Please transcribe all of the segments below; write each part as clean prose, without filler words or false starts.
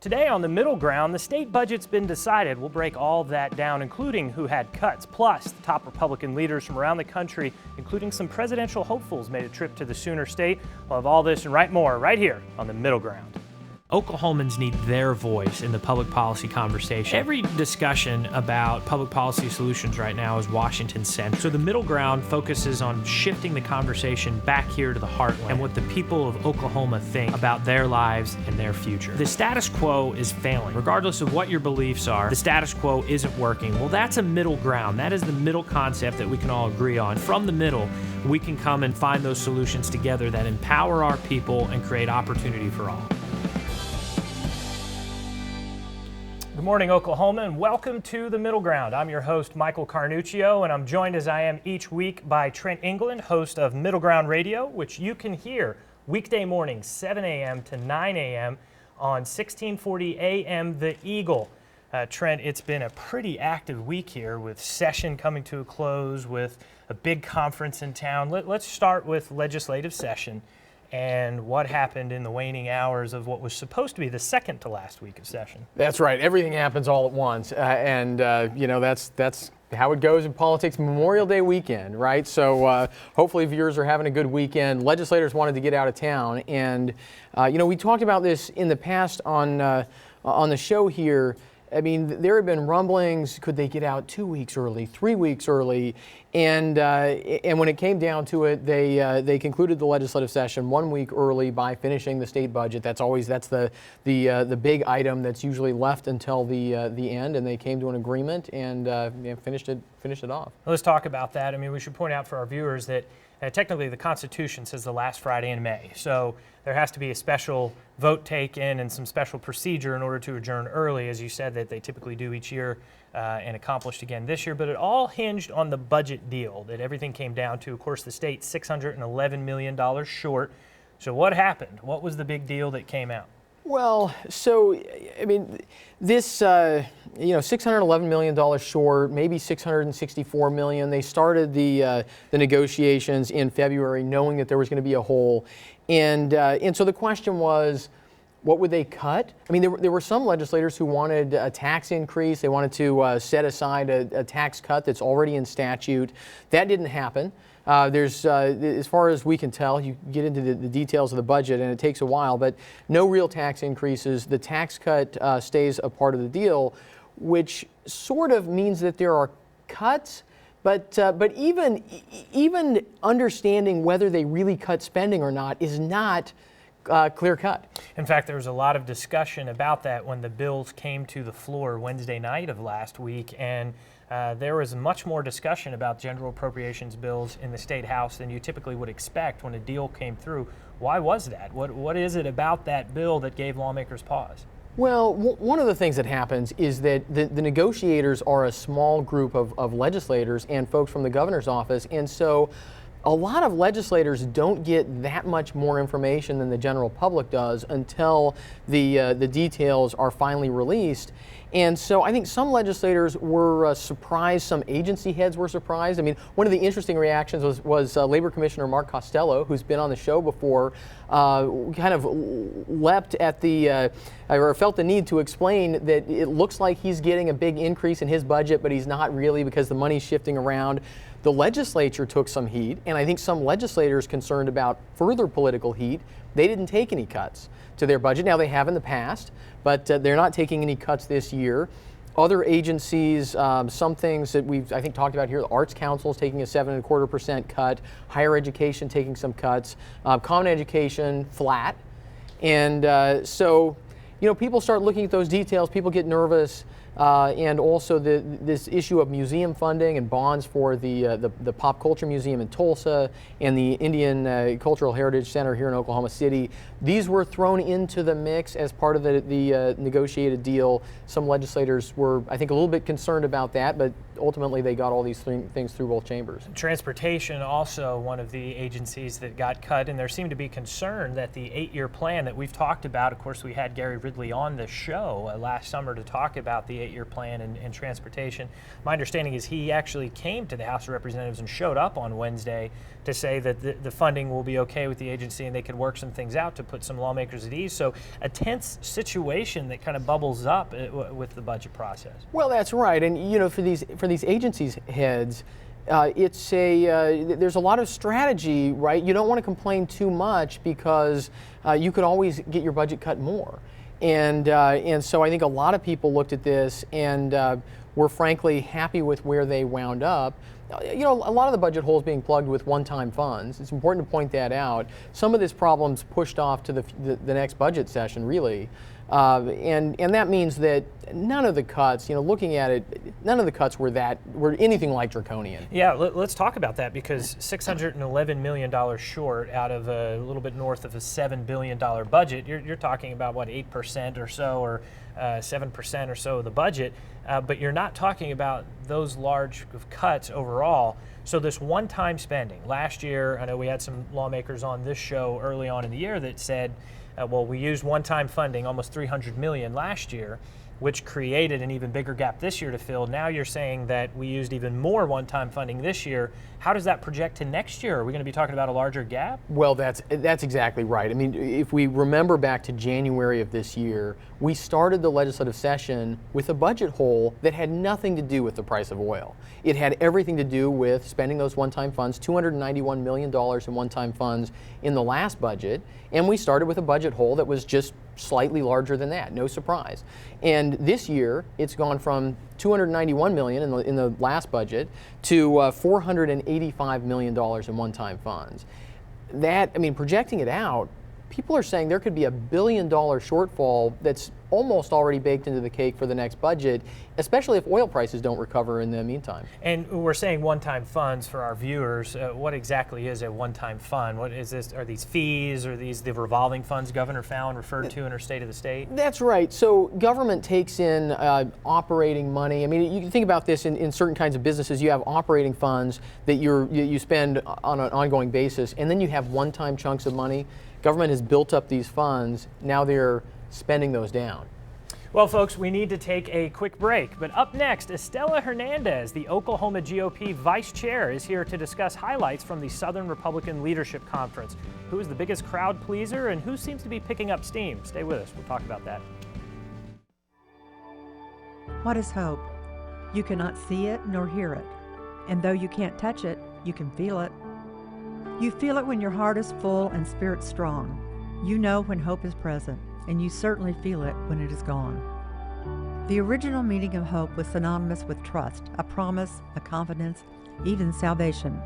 Today on the Middle Ground, the state budget's been decided. We'll break all of that down, including who had cuts. Plus, the top Republican leaders from around the country, including some presidential hopefuls, made a trip to the Sooner State. We'll have all this and more right here on the Middle Ground. Oklahomans need their voice in the public policy conversation. Every discussion about public policy solutions right now is Washington-centric. So the Middle Ground focuses on shifting the conversation back here to the heartland and what the people of Oklahoma think about their lives and their future. The status quo is failing. Regardless of what your beliefs are, the status quo isn't working. Well, that's a middle ground. That is the middle concept that we can all agree on. From the middle, we can come and find those solutions together that empower our people and create opportunity for all. Good morning, Oklahoma, and welcome to the Middle Ground. I'm your host, Michael Carnuccio, and I'm joined as I am each week by Trent England, host of Middle Ground Radio, which you can hear weekday mornings, 7 a.m. to 9 a.m. on 1640 a.m. The Eagle. Trent, it's been a pretty active week here with session coming to a close, with a big conference in town. Let's start with legislative session and what happened in the waning hours of what was supposed to be the second to last week of session. That's right. Everything happens all at once. You know, that's how it goes in politics. Memorial Day weekend, right? So hopefully viewers are having a good weekend. Legislators wanted to get out of town. And, you know, we talked about this in the past on the show here. I mean, there have been rumblings, could they get out 2 weeks early, 3 weeks early? And when it came down to it, they concluded the legislative session 1 week early by finishing the state budget. That's the big item that's usually left until the end, and they came to an agreement and finished it off. Let's talk about that. I mean, we should point out for our viewers that technically the Constitution says the last Friday in May. So there has to be a special vote taken and some special procedure in order to adjourn early, as you said, that they typically do each year and accomplished again this year. But it all hinged on the budget deal that everything came down to. Of course, the state $611 million short. So what happened? What was the big deal that came out? Well, so, I mean, this, $611 million short, maybe $664 million. They started the negotiations in February knowing that there was going to be a hole. And so the question was, what would they cut? I mean, there were some legislators who wanted a tax increase. They wanted to set aside a tax cut that's already in statute. That didn't happen. As far as we can tell, you get into the details of the budget and it takes a while, but no real tax increases. The tax cut stays a part of the deal, which sort of means that there are cuts, but even understanding whether they really cut spending or not is not clear cut. In fact, there was a lot of discussion about that when the bills came to the floor Wednesday night of last week, and there was much more discussion about general appropriations bills in the State House than you typically would expect when a deal came through. Why was that? What is it about that bill that gave lawmakers pause? Well, one of the things that happens is that the negotiators are a small group of legislators and folks from the governor's office, and so a lot of legislators don't get that much more information than the general public does until the details are finally released. And so I think some legislators were surprised, some agency heads were surprised. I mean, one of the interesting reactions was Labor Commissioner Mark Costello, who's been on the show before, kind of leapt at or felt the need to explain that it looks like he's getting a big increase in his budget, but he's not really because the money's shifting around. The legislature took some heat, and I think some legislators concerned about further political heat, they didn't take any cuts to their budget. Now, they have in the past, but they're not taking any cuts this year. Other agencies, some things that we've, I think, talked about here, the Arts Council is taking a 7.25% cut, higher education taking some cuts, common education flat. And so, you know, people start looking at those details, people get nervous. And also this issue of museum funding and bonds for the Pop Culture Museum in Tulsa and the Indian Cultural Heritage Center here in Oklahoma City. These were thrown into the mix as part of the negotiated deal. Some legislators were, I think, a little bit concerned about that, but ultimately they got all these things through both chambers. Transportation also one of the agencies that got cut, and there seemed to be concern that the 8-year plan that we've talked about, of course we had Gary Ridley on the show last summer to talk about the 8-year plan and transportation. My understanding is he actually came to the House of Representatives and showed up on Wednesday to say that the funding will be okay with the agency and they could work some things out to put some lawmakers at ease. So a tense situation that kind of bubbles up with the budget process. Well, that's right, and you know, for these agencies heads, there's a lot of strategy, right? You don't want to complain too much because you could always get your budget cut more, and so I think a lot of people looked at this and were frankly happy with where they wound up. You know, a lot of the budget holes being plugged with one-time funds. It's important to point that out. Some of this problem's pushed off to the next budget session, really. And that means that none of the cuts, you know, looking at it, none of the cuts were anything like draconian. Yeah, let's talk about that, because $611 million short out of a little bit north of a $7 billion budget. You're talking about, what, 8% or so, or 7% or so of the budget, but you're not talking about those large of cuts overall. So this one-time spending, last year, I know we had some lawmakers on this show early on in the year that said, well, we used one-time funding, almost $300 million last year, which created an even bigger gap this year to fill. Now you're saying that we used even more one-time funding this year. How does that project to next year? Are we going to be talking about a larger gap? Well, that's exactly right. I mean, if we remember back to January of this year, we started the legislative session with a budget hole that had nothing to do with the price of oil. It had everything to do with spending those one-time funds, $291 million in one-time funds in the last budget, and we started with a budget hole that was just slightly larger than that, no surprise. And this year, it's gone from $291 million in the last budget to $485 million in one-time funds. That, I mean, projecting it out, people are saying there could be $1 billion shortfall that's almost already baked into the cake for the next budget, especially if oil prices don't recover in the meantime. And we're saying one-time funds for our viewers. What exactly is a one-time fund? What is this? Are these fees? Are these the revolving funds Governor Fallon referred to in her State of the State? That's right. So government takes in operating money. I mean, you can think about this in certain kinds of businesses. You have operating funds that you spend on an ongoing basis, and then you have one-time chunks of money. Government has built up these funds. Now they're spending those down. Well, folks, we need to take a quick break. But up next, Estela Hernandez, the Oklahoma GOP Vice Chair, is here to discuss highlights from the Southern Republican Leadership Conference. Who is the biggest crowd pleaser and who seems to be picking up steam? Stay with us. We'll talk about that. What is hope? You cannot see it nor hear it. And though you can't touch it, you can feel it. You feel it when your heart is full and spirit strong. You know when hope is present, and you certainly feel it when it is gone. The original meaning of hope was synonymous with trust, a promise, a confidence, even salvation.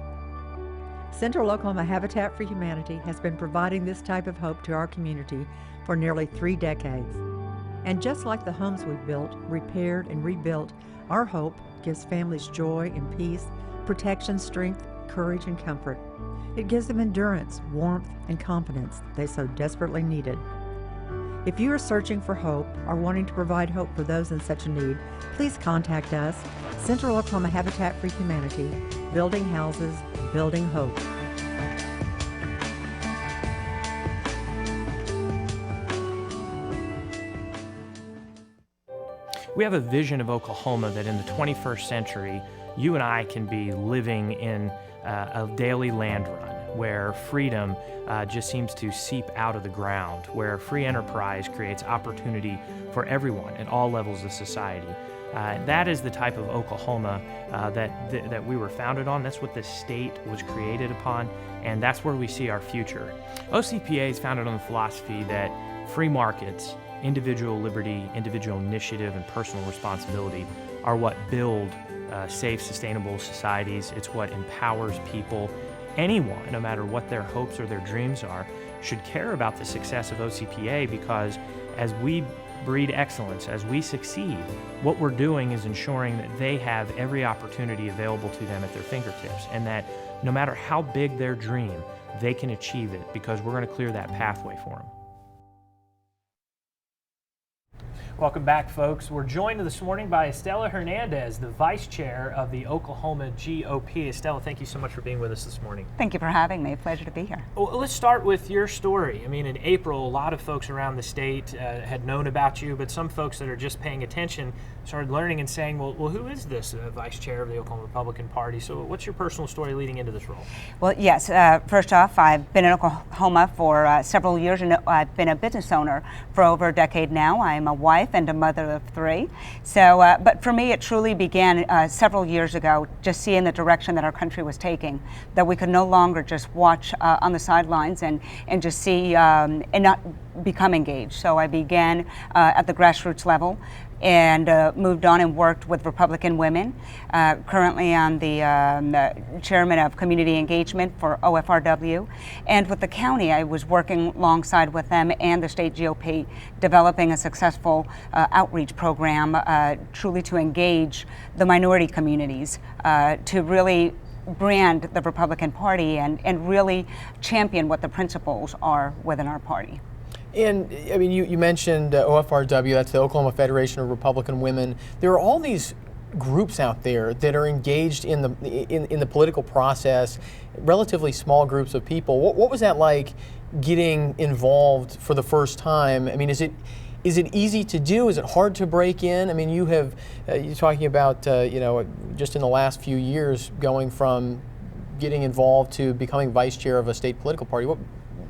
Central Oklahoma Habitat for Humanity has been providing this type of hope to our community for nearly 3 decades. And just like the homes we've built, repaired, and rebuilt, our hope gives families joy and peace, protection, strength, courage, and comfort. It gives them endurance, warmth, and confidence they so desperately needed. If you are searching for hope or wanting to provide hope for those in such a need, please contact us, Central Oklahoma Habitat for Humanity, building houses, building hope. We have a vision of Oklahoma that in the 21st century, you and I can be living in a daily land run where freedom just seems to seep out of the ground, where free enterprise creates opportunity for everyone at all levels of society. That is the type of Oklahoma that we were founded on. That's what this state was created upon, and that's where we see our future. OCPA is founded on the philosophy that free markets, individual liberty, individual initiative, and personal responsibility are what build safe, sustainable societies. It's what empowers people. Anyone, no matter what their hopes or their dreams are, should care about the success of OCPA, because as we breed excellence, as we succeed, what we're doing is ensuring that they have every opportunity available to them at their fingertips, and that no matter how big their dream, they can achieve it, because we're going to clear that pathway for them. Welcome back, folks. We're joined this morning by Estela Hernandez, the Vice Chair of the Oklahoma GOP. Estela, thank you so much for being with us this morning. Thank you for having me. Pleasure to be here. Well, let's start with your story. I mean, in April, a lot of folks around the state had known about you, but some folks that are just paying attention started learning and saying, well, who is this Vice Chair of the Oklahoma Republican Party? So what's your personal story leading into this role? Well, yes. First off, I've been in Oklahoma for several years, and I've been a business owner for over a decade now. I'm a wife and a mother of 3. So, but for me, it truly began several years ago, just seeing the direction that our country was taking, that we could no longer just watch on the sidelines and just see and not become engaged. So I began at the grassroots level and moved on and worked with Republican women. Currently I'm the chairman of community engagement for OFRW. And with the county, I was working alongside with them and the state GOP, developing a successful outreach program truly to engage the minority communities, to really brand the Republican Party and really champion what the principles are within our party. And I mean, you mentioned OFRW, that's the Oklahoma Federation of Republican Women. There are all these groups out there that are engaged in the political process, relatively small groups of people. What was that like getting involved for the first time? I mean, is it easy to do? Is it hard to break in? I mean, you're talking about just in the last few years going from getting involved to becoming vice chair of a state political party.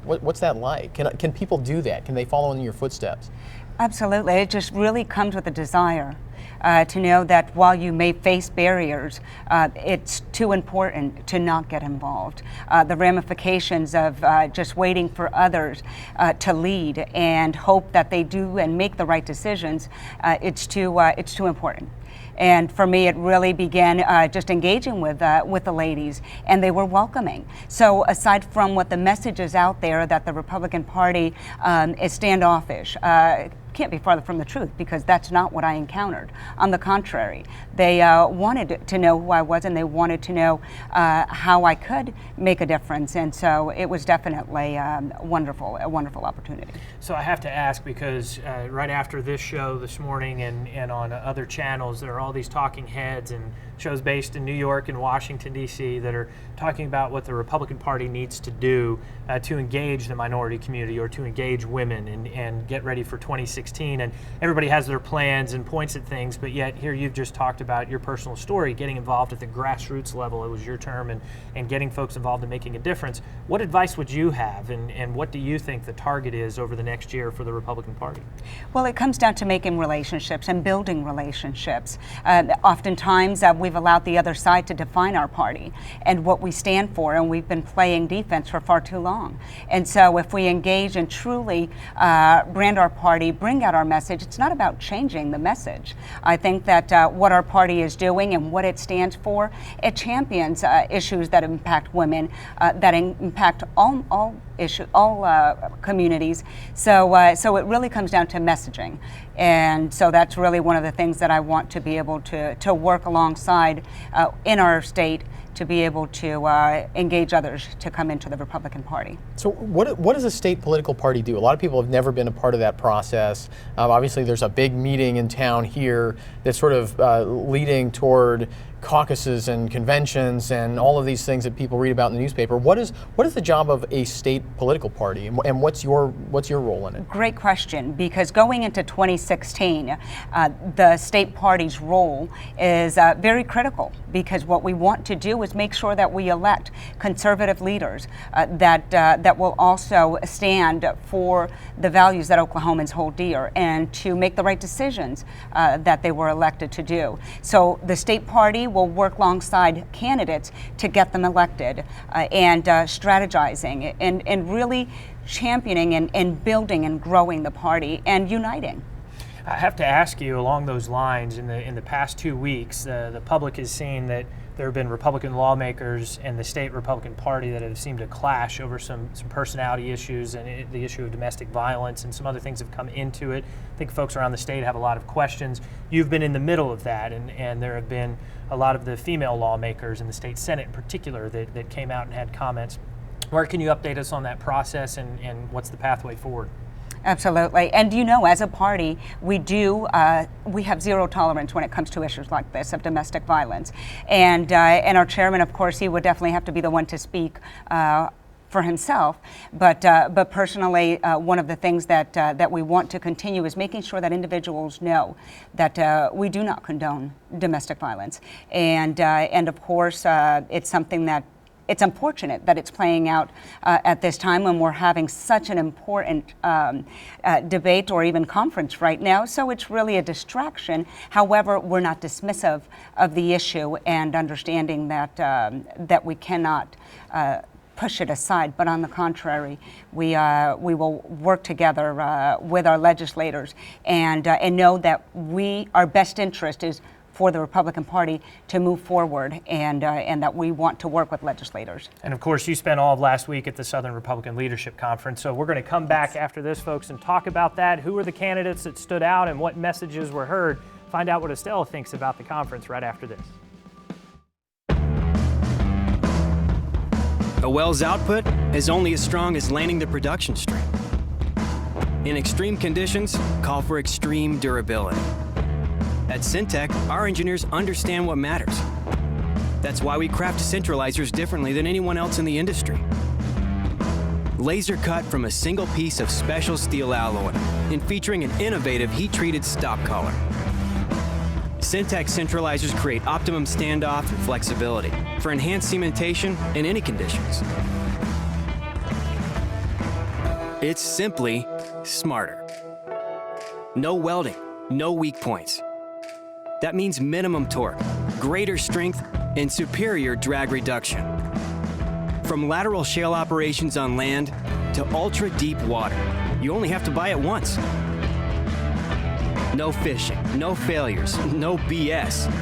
What's that like? Can people do that? Can they follow in your footsteps? Absolutely. It just really comes with a desire to know that while you may face barriers, it's too important to not get involved. The ramifications of just waiting for others to lead and hope that they do and make the right decisions, it's too important. And for me, it really began just engaging with the ladies, and they were welcoming. So aside from what the message is out there that the Republican Party is standoffish, can't be farther from the truth, because that's not what I encountered. On the contrary, they wanted to know who I was, and they wanted to know how I could make a difference. And so it was definitely a wonderful opportunity. So I have to ask, because right after this show this morning and on other channels, there are all these talking heads and shows based in New York and Washington, D.C. that are talking about what the Republican Party needs to do to engage the minority community or to engage women and get ready for 2016. And everybody has their plans and points at things, but yet here you've just talked about your personal story, getting involved at the grassroots level. It was your term, and getting folks involved in making a difference. What advice would you have, and what do you think the target is over the next year for the Republican Party? Well, it comes down to making relationships and building relationships. Oftentimes, we've allowed the other side to define our party and what we stand for, and we've been playing defense for far too long. And so if we engage and truly brand our party, bring out our message, it's not about changing the message. I think that what our party is doing and what it stands for, it champions issues that impact women, that impact all communities. So it really comes down to messaging. And so that's really one of the things that I want to be able to work alongside in our state, to be able to engage others to come into the Republican Party. So what does a state political party do? A lot of people have never been a part of that process. Obviously there's a big meeting in town here that's sort of leading toward caucuses and conventions and all of these things that people read about in the newspaper. What is the job of a state political party, and what's your role in it? Great question, because going into 2016, the state party's role is very critical, because what we want to do is make sure that we elect conservative leaders that will also stand for the values that Oklahomans hold dear, and to make the right decisions that they were elected to do. So the state party will work alongside candidates to get them elected, and strategizing and really championing and building and growing the party and uniting. I have to ask you along those lines, in the past 2 weeks, the public has seen that there have been Republican lawmakers and the state Republican Party that have seemed to clash over some personality issues, and the issue of domestic violence and some other things have come into it. I think folks around the state have a lot of questions. You've been in the middle of that, and there have been a lot of the female lawmakers in the state Senate in particular that came out and had comments. Where can you update us on that process, and what's the pathway forward? Absolutely. And you know, as a party, we have zero tolerance when it comes to issues like this of domestic violence. And our chairman, of course, he would definitely have to be the one to speak for himself. But personally, one of the things that we want to continue is making sure that individuals know that we do not condone domestic violence. And of course, it's something that it's unfortunate that it's playing out at this time when we're having such an important debate or even conference right now. So it's really a distraction. However, we're not dismissive of the issue and understanding that that we cannot push it aside, but on the contrary, we will work together with our legislators and know that our best interest is for the Republican Party to move forward, and that we want to work with legislators. And of course, you spent all of last week at the Southern Republican Leadership Conference, so we're going to come back after this, folks, and talk about that. Who are the candidates that stood out and what messages were heard? Find out what Estella thinks about the conference right after this. A well's output is only as strong as landing the production stream. In extreme conditions, call for extreme durability. At Syntec, our engineers understand what matters. That's why we craft centralizers differently than anyone else in the industry. Laser cut from a single piece of special steel alloy and featuring an innovative heat-treated stop collar. Syntec centralizers create optimum standoff and flexibility for enhanced cementation in any conditions. It's simply smarter. No welding, no weak points. That means minimum torque, greater strength, and superior drag reduction. From lateral shale operations on land to ultra-deep water, you only have to buy it once. No fishing, no failures, no BS.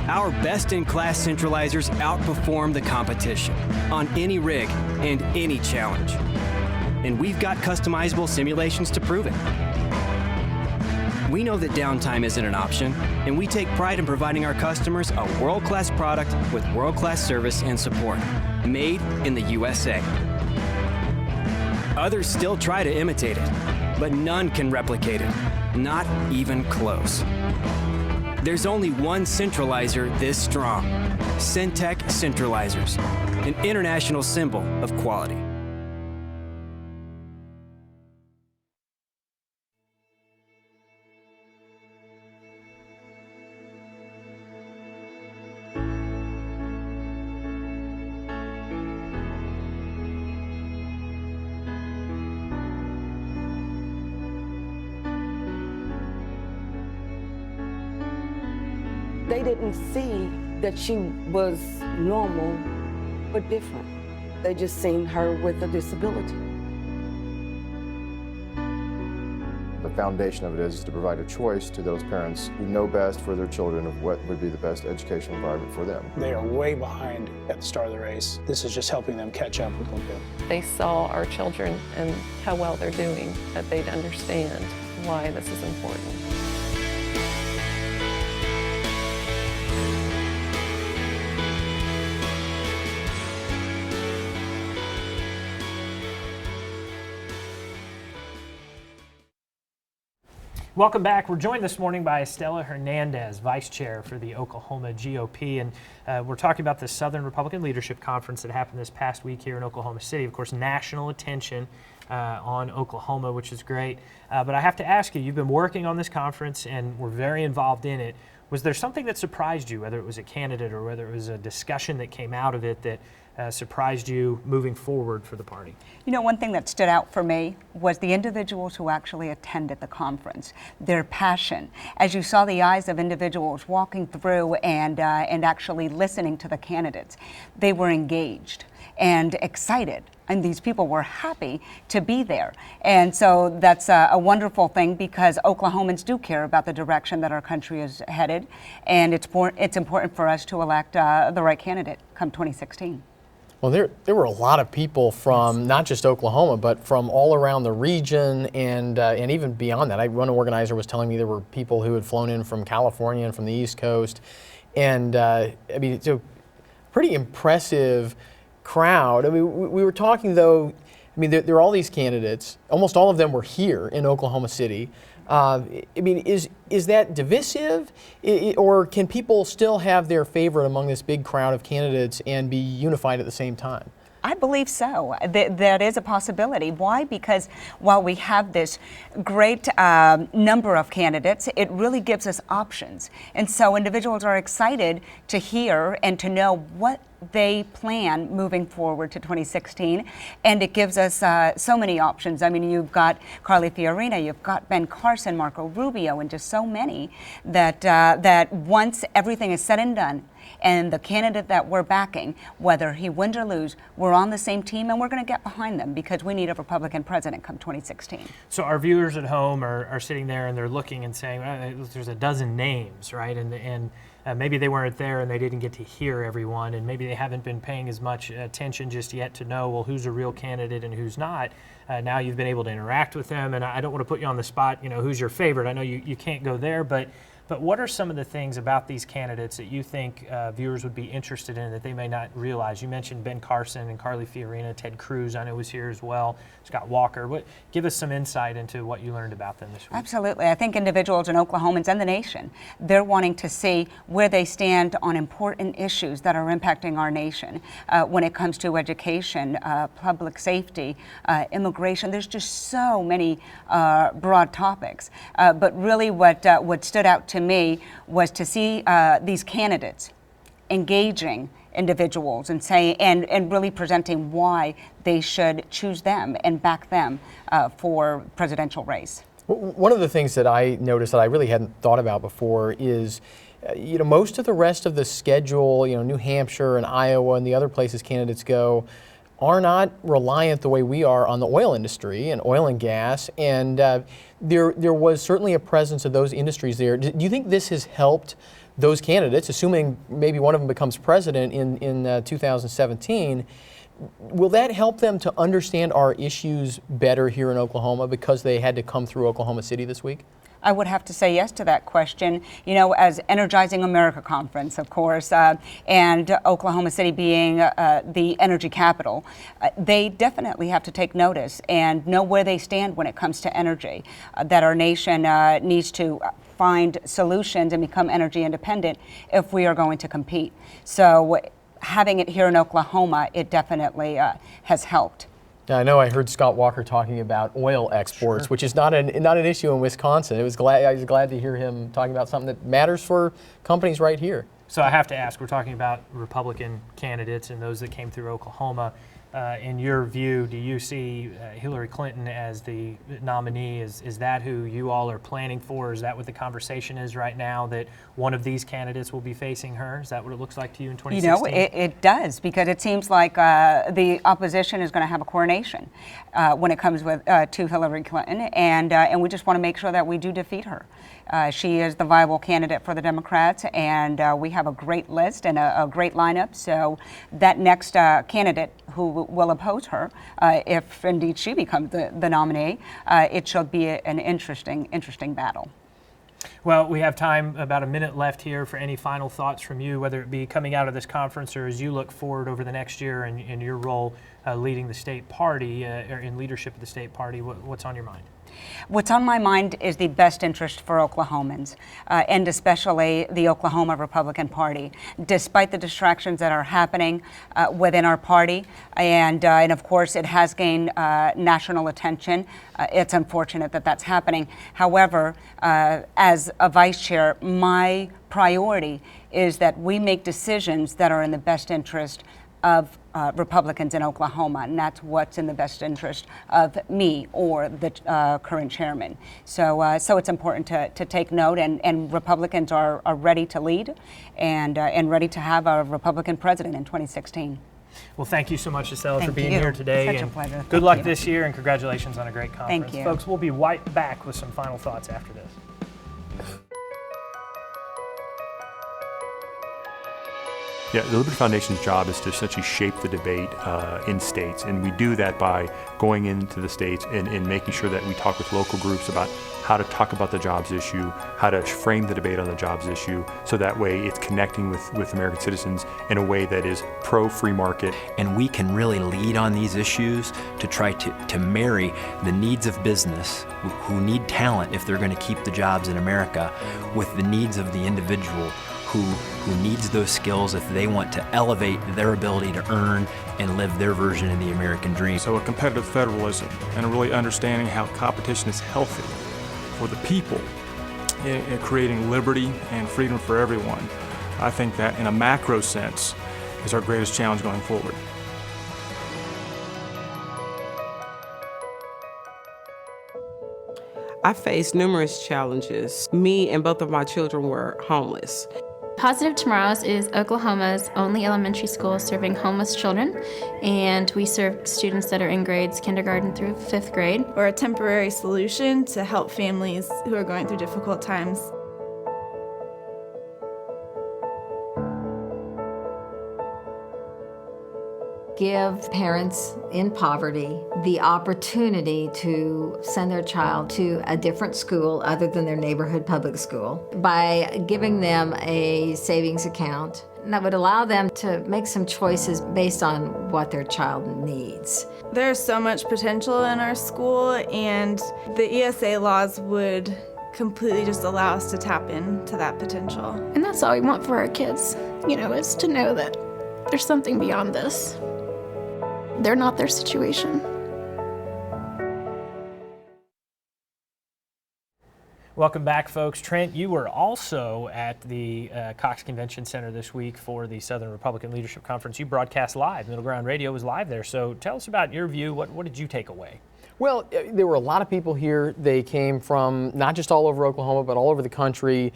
Our best-in-class centralizers outperform the competition on any rig and any challenge. And we've got customizable simulations to prove it. We know that downtime isn't an option, and we take pride in providing our customers a world-class product with world-class service and support, made in the USA. Others still try to imitate it, but none can replicate it, not even close. There's only one centralizer this strong, Syntec Centralizers, an international symbol of quality. They didn't see that she was normal but different. They just seen her with a disability. The foundation of it is to provide a choice to those parents who know best for their children of what would be the best educational environment for them. They are way behind at the start of the race. This is just helping them catch up a little bit. They saw our children and how well they're doing, that they'd understand why this is important. Welcome back. We're joined this morning by Estella Hernandez, Vice Chair for the Oklahoma GOP, and we're talking about the Southern Republican Leadership Conference that happened this past week here in Oklahoma City. Of course, national attention on Oklahoma, which is great. But I have to ask you, you've been working on this conference and were very involved in it. Was there something that surprised you, whether it was a candidate or whether it was a discussion that came out of it that surprised you moving forward for the party? You know, one thing that stood out for me was the individuals who actually attended the conference, their passion. As you saw the eyes of individuals walking through and actually listening to the candidates, they were engaged and excited. And these people were happy to be there. And so that's a wonderful thing, because Oklahomans do care about the direction that our country is headed. And it's important for us to elect the right candidate come 2016. Well, there were a lot of people from not just Oklahoma, but from all around the region and even beyond that. One organizer was telling me there were people who had flown in from California and from the East Coast. And I mean, it's a pretty impressive crowd. I mean, we were talking, though, I mean, there are all these candidates. Almost all of them were here in Oklahoma City. I mean, is that divisive, or can people still have their favorite among this big crowd of candidates and be unified at the same time? I believe so. That is a possibility. Why? Because while we have this great number of candidates, it really gives us options. And so individuals are excited to hear and to know what they plan moving forward to 2016, and it gives us so many options. I mean, you've got Carly Fiorina, you've got Ben Carson, Marco Rubio, and just so many that once everything is said and done, and the candidate that we're backing, whether he wins or lose, we're on the same team, and we're going to get behind them because we need a Republican president come 2016. So our viewers at home are sitting there and they're looking and saying, there's a dozen names, right? And maybe they weren't there and they didn't get to hear everyone, and maybe they haven't been paying as much attention just yet to know, well, who's a real candidate and who's not. Now you've been able to interact with them, and I don't want to put you on the spot, who's your favorite. I know you can't go there, but what are some of the things about these candidates that you think viewers would be interested in that they may not realize? You mentioned Ben Carson and Carly Fiorina, Ted Cruz, I know was here as well, Scott Walker. Give us some insight into what you learned about them this week. Absolutely. I think individuals and Oklahomans and the nation, they're wanting to see where they stand on important issues that are impacting our nation when it comes to education, public safety, immigration. There's just so many broad topics. But really what stood out to me was to see these candidates engaging individuals and really presenting why they should choose them and back them for presidential race. One of the things that I noticed that I really hadn't thought about before is most of the rest of the schedule, New Hampshire and Iowa and the other places candidates go, are not reliant the way we are on the oil industry and oil and gas, and there was certainly a presence of those industries there. Do you think this has helped those candidates, assuming maybe one of them becomes president in 2017, will that help them to understand our issues better here in Oklahoma because they had to come through Oklahoma City this week? I would have to say yes to that question. As Energizing America Conference, of course, and Oklahoma City being the energy capital, they definitely have to take notice and know where they stand when it comes to energy, that our nation needs to find solutions and become energy independent if we are going to compete. So having it here in Oklahoma, it definitely has helped. I know I heard Scott Walker talking about oil exports, which is not an issue in Wisconsin. I was glad to hear him talking about something that matters for companies right here. So I have to ask, we're talking about Republican candidates and those that came through Oklahoma. In your view, do you see Hillary Clinton as the nominee? Is that who you all are planning for? Is that what the conversation is right now, that one of these candidates will be facing her? Is that what it looks like to you in 2016? It does, because it seems like the opposition is going to have a coronation when it comes to Hillary Clinton, and we just want to make sure that we do defeat her. She is the viable candidate for the Democrats, and we have a great list and a great lineup. So that next candidate who will oppose her, if indeed she becomes the nominee, it should be an interesting battle. Well, we have time, about a minute left here, for any final thoughts from you, whether it be coming out of this conference or as you look forward over the next year in your role leading the state party, or in leadership of the state party. What's on your mind? What's on my mind is the best interest for Oklahomans, and especially the Oklahoma Republican Party. Despite the distractions that are happening within our party, and of course it has gained national attention, it's unfortunate that that's happening. However, as a vice chair, my priority is that we make decisions that are in the best interest of Republicans in Oklahoma, and that's what's in the best interest of me or the current chairman. So it's important to take note, and Republicans are ready to lead and ready to have a Republican president in 2016. Well, thank you so much, Estella, for being here today. Such a and pleasure. Good luck this year, and congratulations on a great conference. Thank you. Folks, we'll be right back with some final thoughts after this. Yeah, the Liberty Foundation's job is to essentially shape the debate in states, and we do that by going into the states and making sure that we talk with local groups about how to talk about the jobs issue, how to frame the debate on the jobs issue, so that way it's connecting with American citizens in a way that is pro-free market. And we can really lead on these issues to try to marry the needs of business, who need talent if they're going to keep the jobs in America, with the needs of the individual who needs those skills if they want to elevate their ability to earn and live their version of the American dream. So a competitive federalism and a really understanding how competition is healthy for the people in creating liberty and freedom for everyone. I think that in a macro sense is our greatest challenge going forward. I faced numerous challenges. Me and both of my children were homeless. Positive Tomorrows is Oklahoma's only elementary school serving homeless children, and we serve students that are in grades kindergarten through 5th grade. We're a temporary solution to help families who are going through difficult times. Give parents in poverty the opportunity to send their child to a different school other than their neighborhood public school by giving them a savings account that would allow them to make some choices based on what their child needs. There's so much potential in our school, and the ESA laws would completely just allow us to tap into that potential. And that's all we want for our kids, is to know that there's something beyond this. They're not their situation. Welcome back, folks. Trent, you were also at the Cox Convention Center this week for the Southern Republican Leadership Conference. You broadcast live. MiddleGround Radio was live there. So tell us about your view. What did you take away? Well, there were a lot of people here. They came from not just all over Oklahoma, but all over the country.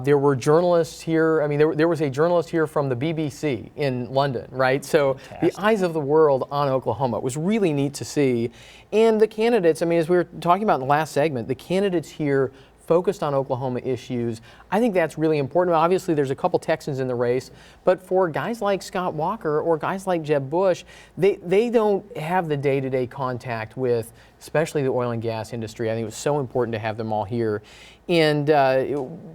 There were journalists here. I mean, there was a journalist here from the BBC in London, right? So fantastic. The eyes of the world on Oklahoma. It was really neat to see. And the candidates, I mean, as we were talking about in the last segment, the candidates here focused on Oklahoma issues. I think that's really important. Obviously, there's a couple Texans in the race, but for guys like Scott Walker or guys like Jeb Bush, they don't have the day-to-day contact with, especially the oil and gas industry. I think it was so important to have them all here. And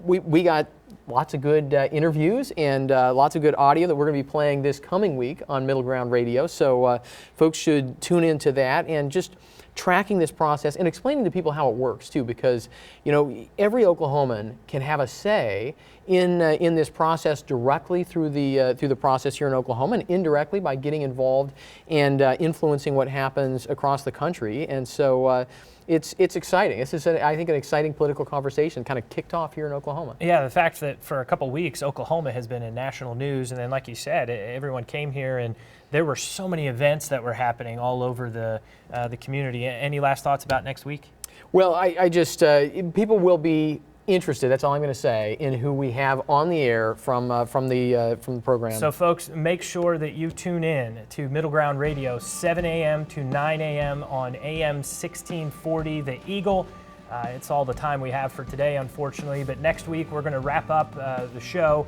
we got lots of good interviews and lots of good audio that we're going to be playing this coming week on MiddleGround Radio. So folks should tune into that and just tracking this process and explaining to people how it works too, because every Oklahoman can have a say in this process directly through the process here in Oklahoma, and indirectly by getting involved and influencing what happens across the country. And so it's exciting. This is, I think, an exciting political conversation kind of kicked off here in Oklahoma. Yeah, the fact that for a couple weeks Oklahoma has been in national news, and then like you said, everyone came here and there were so many events that were happening all over the community. Any last thoughts about next week? Well, I just people will be interested. That's all I'm going to say in who we have on the air from the program. So, folks, make sure that you tune in to MiddleGround Radio, 7 a.m. to 9 a.m. on AM 1640, The Eagle. It's all the time we have for today, unfortunately. But next week we're going to wrap up the show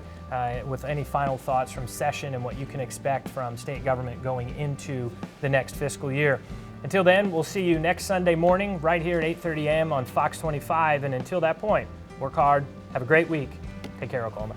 with any final thoughts from session and what you can expect from state government going into the next fiscal year. Until then, we'll see you next Sunday morning right here at 8:30 a.m. on Fox 25. And until that point, work hard, have a great week. Take care, Oklahoma.